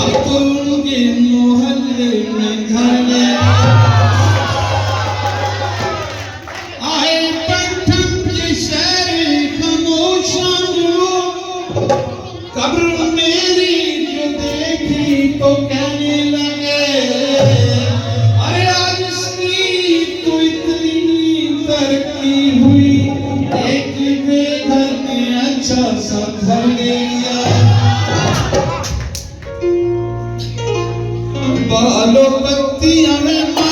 तो उनके मोहल्ले में घर में आए पट्टन के शहर खामोशान कब्र मेरी जो देखी तो कहने लगे अरे आज इसकी तो इतनी तरक्की हुई एक बेघर में अच्छा सा घर ले लिया बालों पत्तियां में